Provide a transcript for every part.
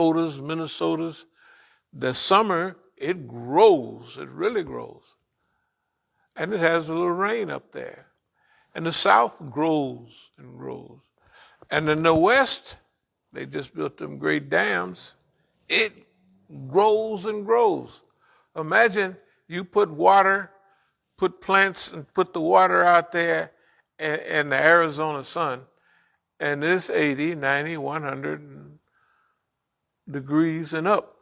Minnesotas, the summer, it grows. It really grows. And it has a little rain up there. And the South grows and grows. And in the West, they just built them great dams. It grows and grows. Imagine you put plants and put the water out there in the Arizona sun, and it's 80, 90, 100 degrees and up.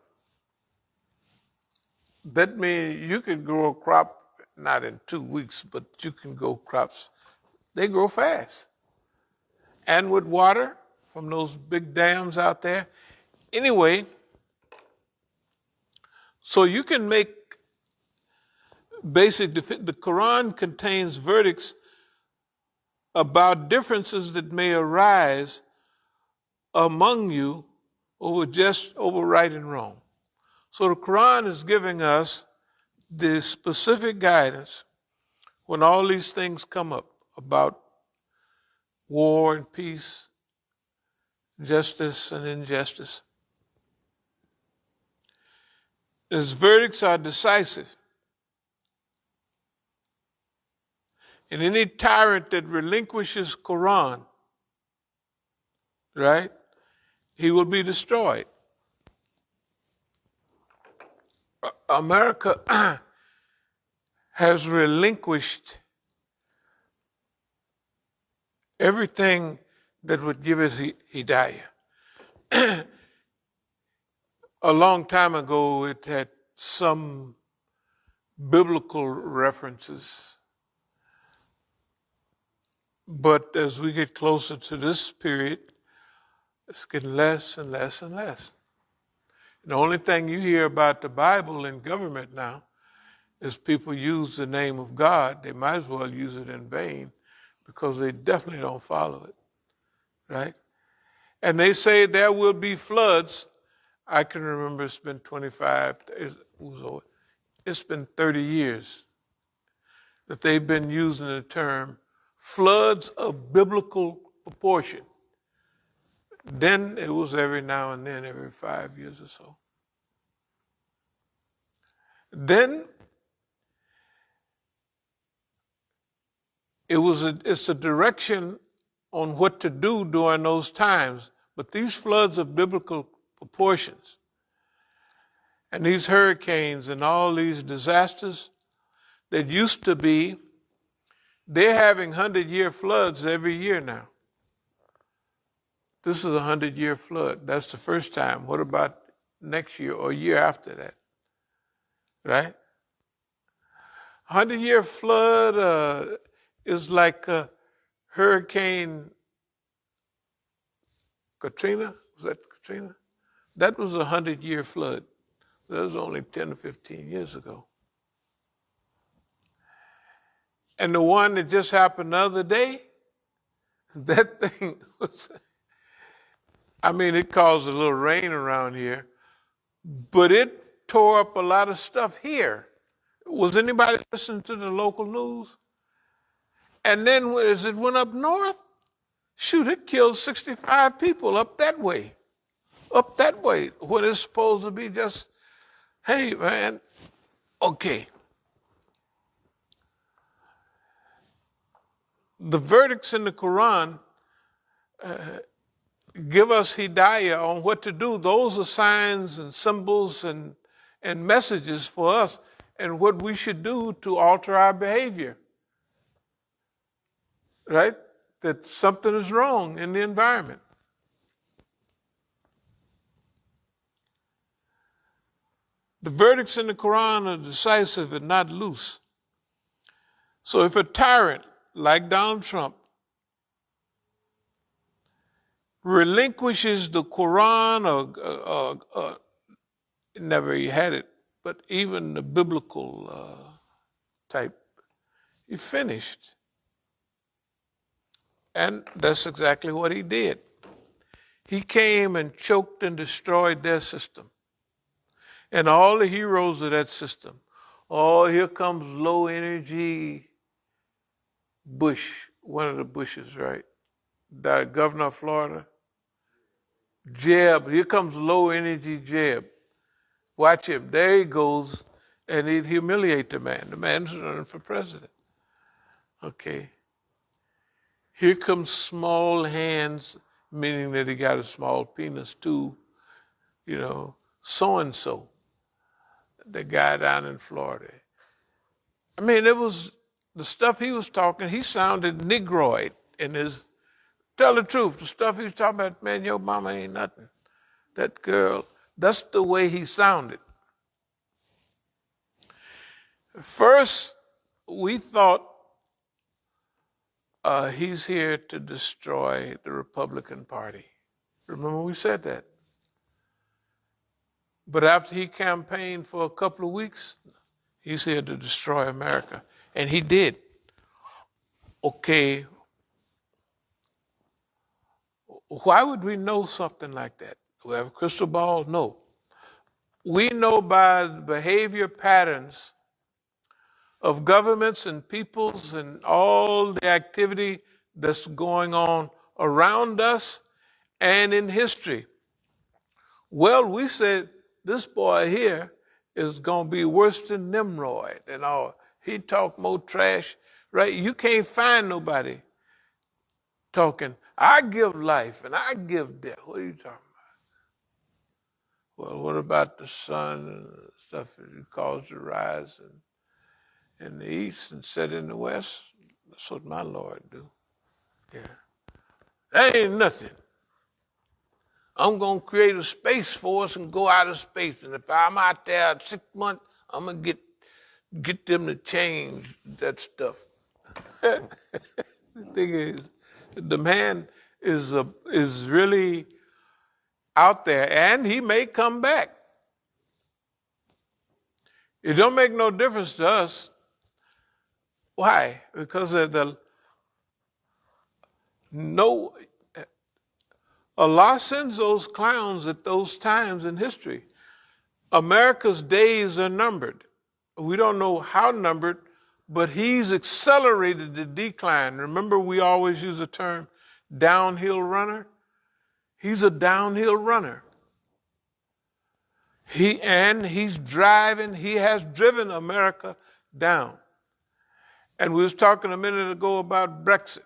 That means you could grow a crop, not in 2 weeks, but you can grow crops. They grow fast. And with water from those big dams out there. Anyway, so you can make the Quran contains verdicts about differences that may arise among you over right and wrong. So the Quran is giving us the specific guidance when all these things come up about war and peace, justice and injustice. His verdicts are decisive. And any tyrant that relinquishes Quran, right, he will be destroyed. America has relinquished everything that would give it hidayah. A long time ago, it had some biblical references. But as we get closer to this period, it's getting less and less and less. And the only thing you hear about the Bible in government now is people use the name of God. They might as well use it in vain because they definitely don't follow it, right? And they say there will be floods. I can remember it's been 30 years that they've been using the term floods of biblical proportion. Then it was every now and then, every 5 years or so. Then it's a direction on what to do during those times. But these floods of biblical proportions and these hurricanes and all these disasters that used to be, they're having 100-year floods every year now. This is a 100-year flood. That's the first time. What about next year or year after that? Right? 100-year flood is like Hurricane Katrina. Was that Katrina? That was a 100-year flood. That was only 10 or 15 years ago. And the one that just happened the other day, that thing was, it caused a little rain around here, but it tore up a lot of stuff here. Was anybody listening to the local news? And then as it went up north, it killed 65 people up that way, when it's supposed to be just, hey, man, okay. The verdicts in the Quran give us hidayah on what to do. Those are signs and symbols and messages for us and what we should do to alter our behavior. Right? That something is wrong in the environment. The verdicts in the Quran are decisive and not loose. So if a tyrant like Donald Trump relinquishes the Quran or never he had it, but even the biblical type, he finished. And that's exactly what he did. He came and choked and destroyed their system. And all the heroes of that system. Oh, here comes low energy Bush, one of the Bushes, right? The governor of Florida, Jeb, here comes low energy Jeb. Watch him. There he goes, and he'd humiliate the man. The man's running for president. Okay. Here comes small hands, meaning that he got a small penis too, so-and-so, the guy down in Florida. I mean, it was the stuff he was talking, he sounded Negroid in his, tell the truth, the stuff he was talking about, man, your mama ain't nothing. That girl, that's the way he sounded. First, we thought he's here to destroy the Republican Party. Remember we said that? But after he campaigned for a couple of weeks, he's here to destroy America. And he did. Okay. Why would we know something like that? We have a crystal ball? No. We know by the behavior patterns of governments and peoples and all the activity that's going on around us and in history. Well, we said this boy here is going to be worse than Nimrod and all. He talk more trash, right? You can't find nobody talking, I give life and I give death. What are you talking about? Well, what about the sun and the stuff that he caused to rise in the east and set in the west? That's what my Lord do. Yeah. That ain't nothing. I'm going to create a space force and go out of space. And if I'm out there 6 months, I'm going to get them to change that stuff. The thing is, the man is really out there, and he may come back. It don't make no difference to us. Why? Because Allah sends those clowns at those times in history. America's days are numbered. We don't know how numbered, but he's accelerated the decline. Remember, we always use the term downhill runner? He's a downhill runner. He has driven America down. And we was talking a minute ago about Brexit.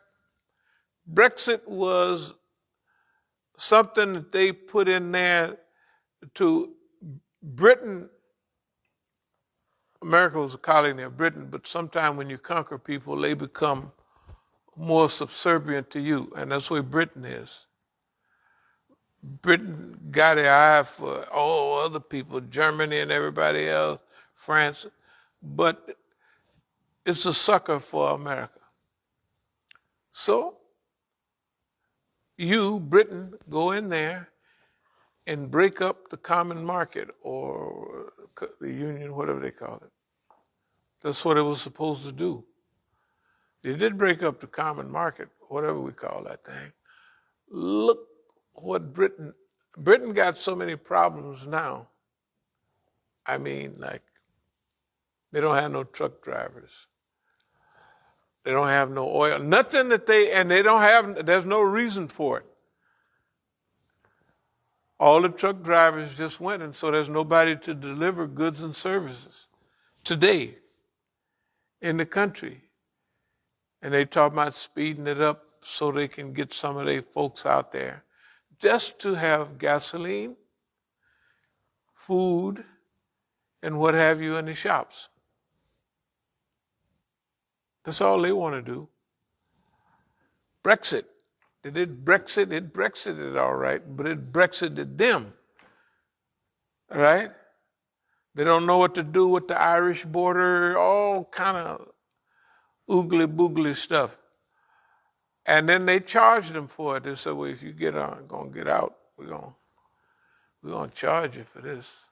Brexit was something that they put in there to Britain. America was a colony of Britain, but sometime when you conquer people, they become more subservient to you, and that's the way Britain is. Britain got an eye for all other people, Germany and everybody else, France, but it's a sucker for America. So you, Britain, go in there and break up the common market or the union, whatever they call it. That's what it was supposed to do. They did break up the common market, whatever we call that thing. Look what Britain got so many problems now. I mean, like, they don't have no truck drivers. They don't have no oil, nothing there's no reason for it. All the truck drivers just went, and so there's nobody to deliver goods and services today in the country. And they talk about speeding it up so they can get some of their folks out there just to have gasoline, food, and what have you in the shops. That's all they want to do. Brexit. They did Brexit. It Brexited all right, but it Brexited them. All right? They don't know what to do with the Irish border, all kind of oogly boogly stuff. And then they charged them for it. They said, well, if you going to get out, we're going to charge you for this.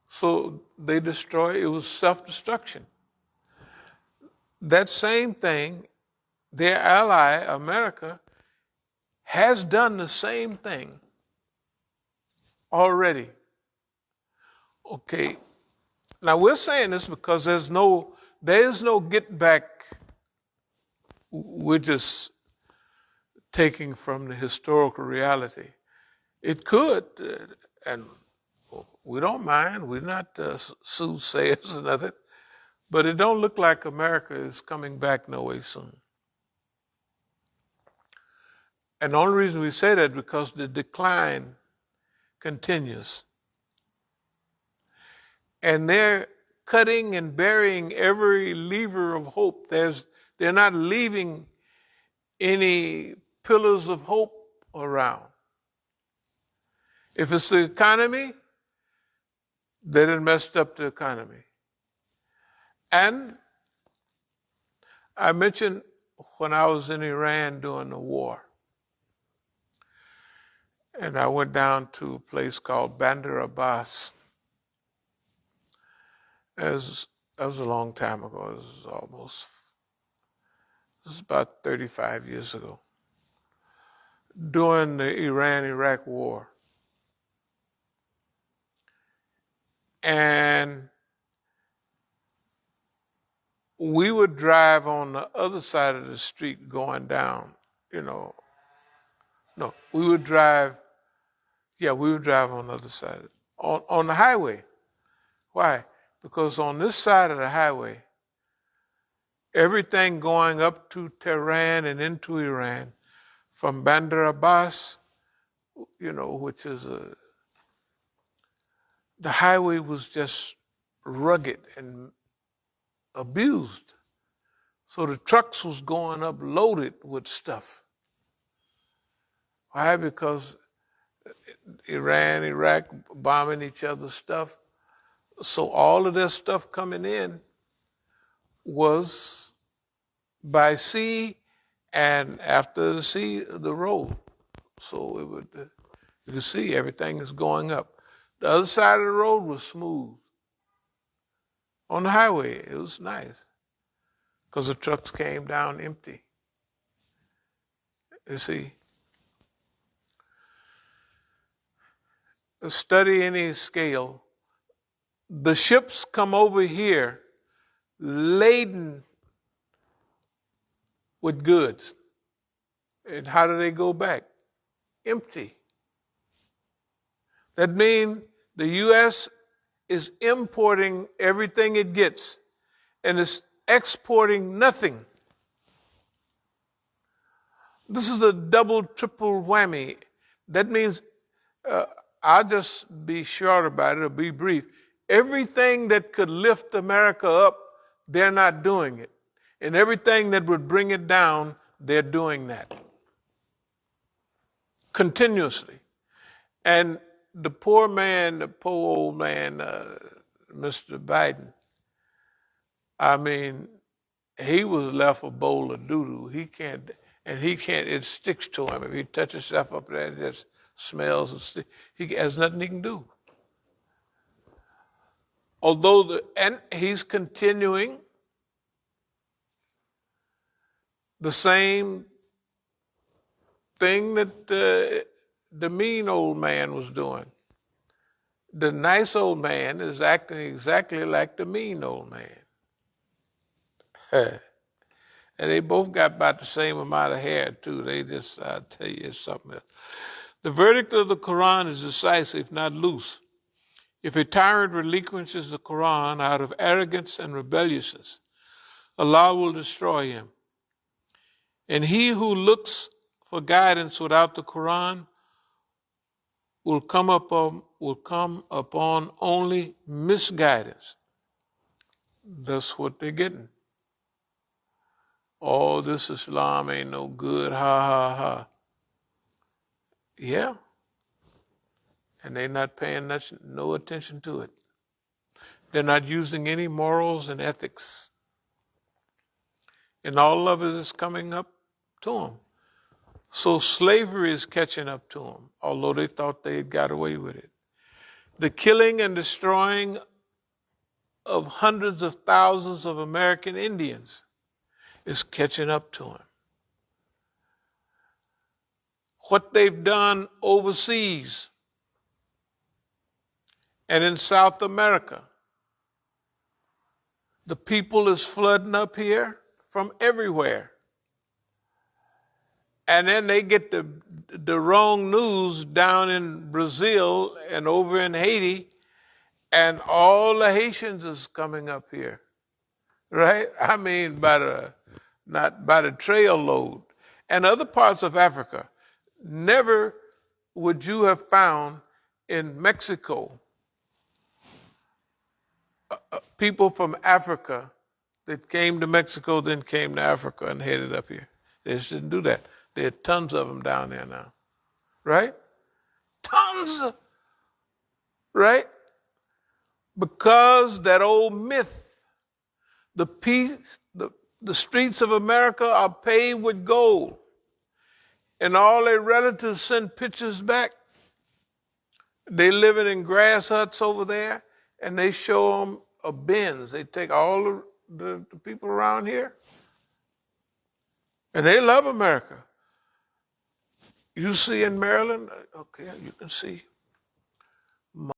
So they it was self-destruction. That same thing, their ally, America, has done the same thing already. Okay. Now we're saying this because there is no get back. We're just taking from the historical reality. It could, and we don't mind. We're not soothsayers or nothing. But it don't look like America is coming back no way soon. And the only reason we say that is because the decline continues. And they're cutting and burying every lever of hope. They're not leaving any pillars of hope around. If it's the economy, they done messed up the economy. And I mentioned when I was in Iran during the war, and I went down to a place called Bandar Abbas. That was a long time ago. This is about 35 years ago. During the Iran-Iraq war. And we would drive on the other side of the street going down, No, we would drive on the other side. On the highway. Why? Because on this side of the highway, everything going up to Tehran and into Iran, from Bandar Abbas, which is the highway was just rugged and abused. So the trucks was going up loaded with stuff. Why? Because Iran, Iraq bombing each other's stuff. So all of their stuff coming in was by sea, and after the sea, the road. So you could see everything is going up. The other side of the road was smooth. On the highway, it was nice because the trucks came down empty. You see, study any scale. The ships come over here laden with goods. And how do they go back? Empty. That means the U.S. is importing everything it gets and is exporting nothing. This is a double, triple whammy. That means, I'll just be short about it or be brief. Everything that could lift America up, they're not doing it. And everything that would bring it down, they're doing that. Continuously. And the poor old man, Mr. Biden, he was left a bowl of doo-doo. He can't, it sticks to him. If he touches stuff up there, it just smells. He has nothing he can do. And he's continuing the same thing that the mean old man was doing. The nice old man is acting exactly like the mean old man. And they both got about the same amount of hair, too. They just, I'll tell you, it's something else. The verdict of the Quran is decisive, not loose. If a tyrant relinquishes the Quran out of arrogance and rebelliousness, Allah will destroy him. And he who looks for guidance without the Quran will come upon only misguidance. That's what they're getting. Oh, this Islam ain't no good, ha, ha, ha. Yeah. And they're not paying no attention to it. They're not using any morals and ethics. And all of it is coming up to them. So slavery is catching up to them, although they thought they had got away with it. The killing and destroying of hundreds of thousands of American Indians is catching up to them. What they've done overseas and in South America, the people is flooding up here from everywhere. And then they get the wrong news down in Brazil and over in Haiti, and all the Haitians is coming up here, right? I mean, not by the trail load. And other parts of Africa, never would you have found in Mexico people from Africa that came to Mexico, then came to Africa and headed up here. They just didn't do that. There are tons of them down there now, right? Tons, right? Because that old myth, the streets of America are paved with gold, and all their relatives send pictures back. They living in grass huts over there, and they show them a Benz. They take all the people around here, and they love America. You see in Maryland, okay, you can see